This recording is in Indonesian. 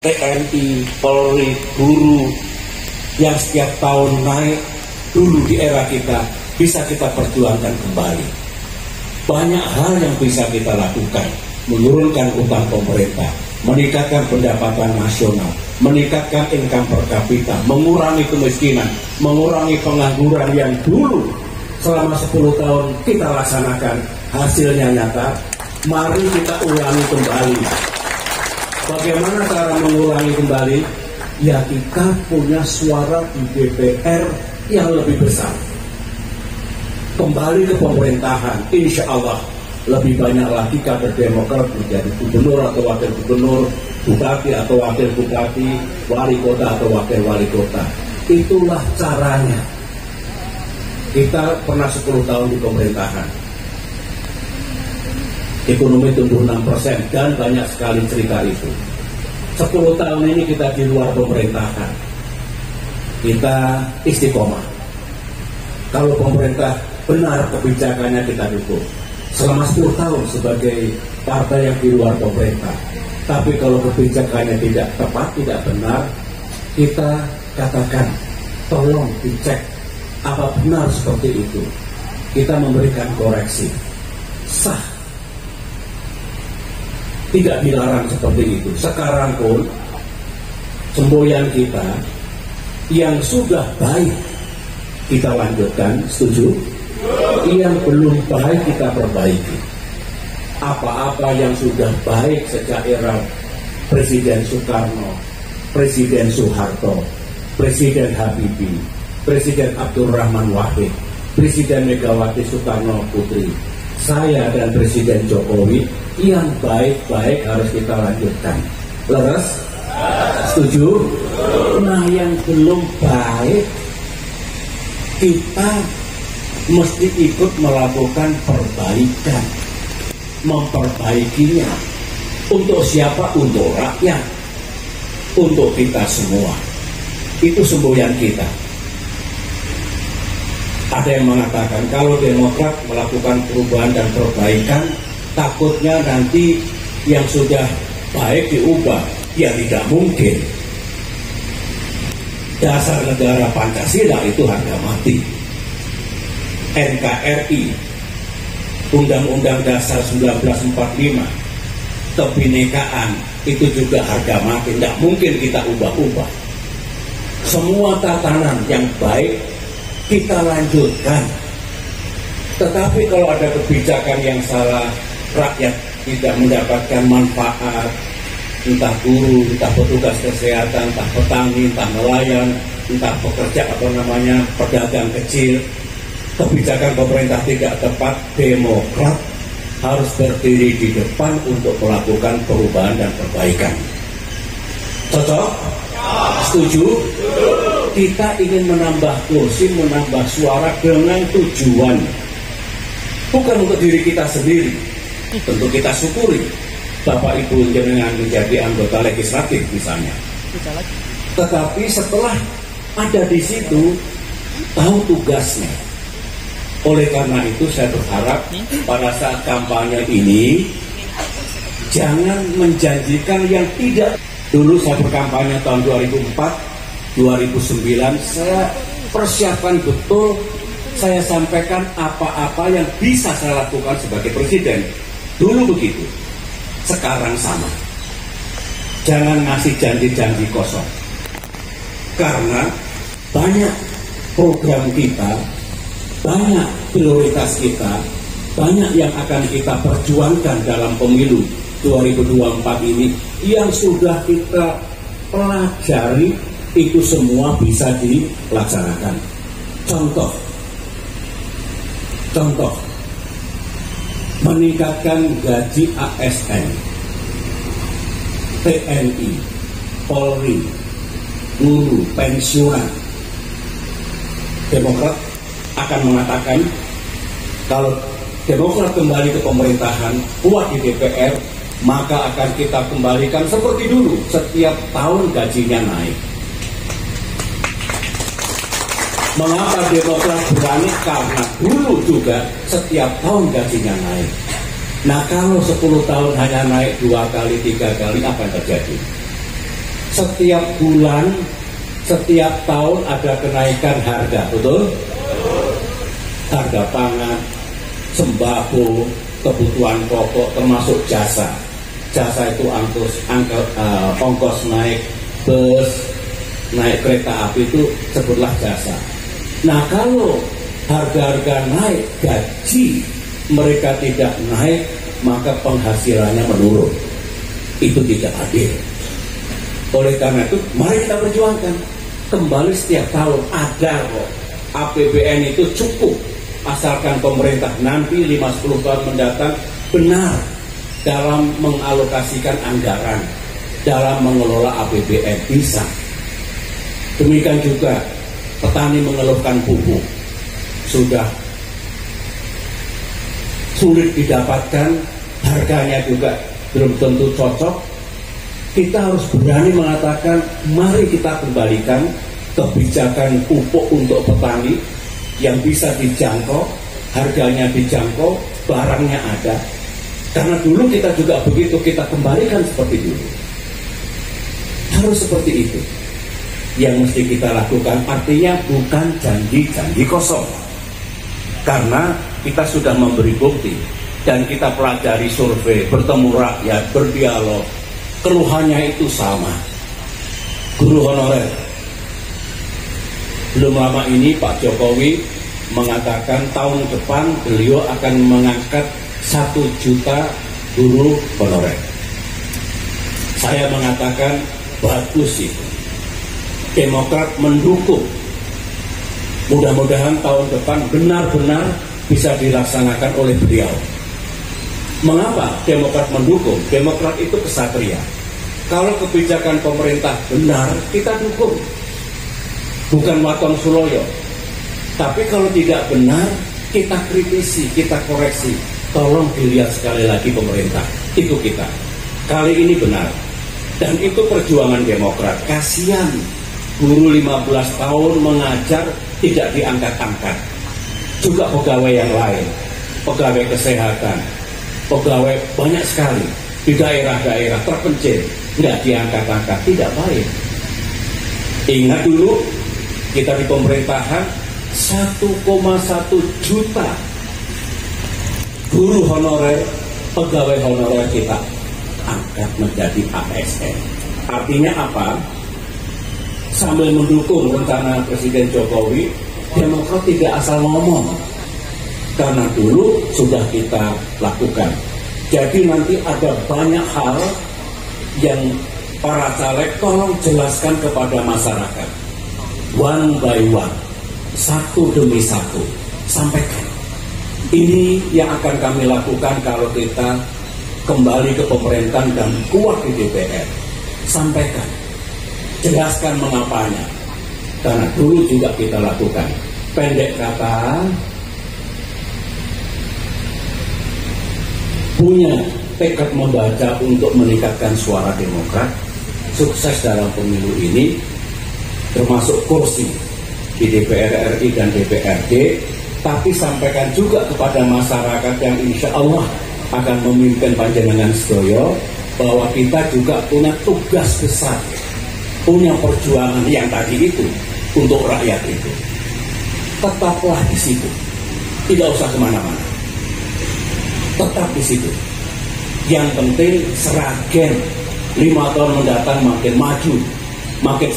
TNI, Polri, guru yang setiap tahun naik dulu di era kita bisa kita perjuangkan kembali. Banyak hal yang bisa kita lakukan, menurunkan utang pemerintah, meningkatkan pendapatan nasional, meningkatkan income per kapita, mengurangi kemiskinan, mengurangi pengangguran yang dulu selama 10 tahun kita laksanakan, hasilnya nyata. Mari kita ulangi kembali. Bagaimana cara mengulangi kembali? Ya kita punya suara di DPR yang lebih besar. Kembali ke pemerintahan, insya Allah lebih banyak lagi kader Demokrat menjadi gubernur atau wakil gubernur, bupati atau wakil bupati, wali kota atau wakil wali kota. Itulah caranya. Kita pernah 10 tahun di pemerintahan. Ekonomi tumbuh 6% dan banyak sekali cerita itu. 10 tahun ini kita di luar pemerintahan. Kita istiqomah. Kalau pemerintah benar kebijakannya kita dukung. Selama 10 tahun sebagai partai yang di luar pemerintah. Tapi kalau kebijakannya tidak tepat, tidak benar, kita katakan, tolong dicek apa benar seperti itu. Kita memberikan koreksi. Sah. Tidak dilarang seperti itu. Sekarang pun semboyan kita yang sudah baik kita lanjutkan, setuju? Yang belum baik kita perbaiki. Apa-apa yang sudah baik sejak era Presiden Soekarno, Presiden Soeharto, Presiden Habibie, Presiden Abdurrahman Wahid, Presiden Megawati Soekarno Putri, saya dan Presiden Jokowi, yang baik-baik harus kita lanjutkan. Leres? Setuju? Nah, yang belum baik kita mesti ikut melakukan perbaikan, memperbaikinya. Untuk siapa? Untuk rakyat, untuk kita semua. Itu semboyan kita. Ada yang mengatakan kalau Demokrat melakukan perubahan dan perbaikan, takutnya nanti yang sudah baik diubah. Ya tidak mungkin. Dasar negara Pancasila itu harga mati. NKRI, Undang-Undang Dasar 1945, kebinekaan itu juga harga mati. Tidak mungkin kita ubah-ubah. Semua tatanan yang baik kita lanjutkan. Tetapi kalau ada kebijakan yang salah, rakyat tidak mendapatkan manfaat, entah guru, entah petugas kesehatan, entah petani, entah nelayan, entah pekerja pedagang kecil, kebijakan pemerintah tidak tepat, Demokrat harus berdiri di depan untuk melakukan perubahan dan perbaikan. Cocok? Setuju? Kita ingin menambah kursi, menambah suara dengan tujuan, bukan untuk diri kita sendiri. Tentu kita syukuri Bapak Ibu jenengan menjadi anggota legislatif misalnya. Tetapi setelah ada di situ, tahu tugasnya. Oleh karena itu saya berharap pada saat kampanye ini jangan menjanjikan yang tidak. Dulu saya berkampanye tahun 2004, 2009, saya persiapkan betul, saya sampaikan apa-apa yang bisa saya lakukan sebagai presiden. Dulu begitu, sekarang sama. Jangan ngasih janji-janji kosong. Karena banyak program kita, banyak prioritas kita, banyak yang akan kita perjuangkan dalam pemilu 2024 ini yang sudah kita pelajari, itu semua bisa dilaksanakan. Contoh, meningkatkan gaji ASN, TNI, Polri, guru, pensiunan. Demokrat akan mengatakan kalau Demokrat kembali ke pemerintahan, kuat di DPR, maka akan kita kembalikan seperti dulu, setiap tahun gajinya naik. Mengapa Demokrat berani? Karena dulu juga setiap tahun gajinya naik. Nah kalau 10 tahun hanya naik 2 kali, 3 kali, apa yang terjadi? Setiap bulan, setiap tahun ada kenaikan harga, betul? Harga pangan, sembako, kebutuhan pokok, termasuk jasa. Jasa itu ongkos naik bus, naik kereta api itu sebutlah jasa. Nah, kalau harga-harga naik, gaji mereka tidak naik, maka penghasilannya menurun. Itu tidak adil. Oleh karena itu, mari kita perjuangkan kembali setiap tahun. Ada kok, APBN itu cukup, asalkan pemerintah nanti 5-10 tahun mendatang benar dalam mengalokasikan anggaran, dalam mengelola APBN bisa. Demikian juga petani mengeluhkan pupuk sudah sulit didapatkan, harganya juga belum tentu cocok. Kita harus berani mengatakan, mari kita kembalikan kebijakan pupuk untuk petani yang bisa dijangkau, harganya dijangkau, barangnya ada. Karena dulu kita juga begitu, kita kembalikan seperti dulu. Harus seperti itu yang mesti kita lakukan, artinya bukan janji-janji kosong. Karena kita sudah memberi bukti dan kita pelajari survei, bertemu rakyat, berdialog, keluhannya itu sama. Guru honorer. Belum lama ini Pak Jokowi mengatakan tahun depan beliau akan mengangkat 1 juta guru honorer. Saya mengatakan bagus itu. Demokrat mendukung. Mudah-mudahan tahun depan benar-benar bisa dilaksanakan oleh beliau. Mengapa Demokrat mendukung? Demokrat itu kesatria. Kalau kebijakan pemerintah benar, kita dukung. Bukan waton suloyo. Tapi kalau tidak benar, kita kritisi, kita koreksi. Tolong dilihat sekali lagi pemerintah. Itu kita. Kali ini benar. Dan itu perjuangan Demokrat. Kasihan guru 15 tahun mengajar tidak diangkat-angkat. Juga pegawai yang lain, pegawai kesehatan, pegawai banyak sekali di daerah-daerah terpencil, nggak diangkat-angkat, tidak baik. Ingat dulu kita di pemerintahan 1,1 juta guru honorer, pegawai honorer kita angkat menjadi ASN. Artinya apa? Sambil mendukung rencana Presiden Jokowi, Demokrat tidak asal ngomong. Karena dulu sudah kita lakukan. Jadi nanti ada banyak hal yang para caleg tolong jelaskan kepada masyarakat. One by one, satu demi satu, sampaikan. Ini yang akan kami lakukan kalau kita kembali ke pemerintahan dan kuat di DPR. Sampaikan. Jelaskan mengapanya. Karena dulu juga kita lakukan. Pendek kata, punya tekad membaca untuk meningkatkan suara Demokrat, sukses dalam pemilu ini, termasuk kursi di DPR RI dan DPRD, tapi sampaikan juga kepada masyarakat yang insya Allah akan memimpin panjenengan sedoyo, bahwa kita juga punya tugas besar, punya perjuangan yang tadi itu untuk rakyat itu. Tetaplah di situ, tidak usah kemana-mana, tetap di situ. Yang penting Sragen 5 tahun mendatang makin maju, makin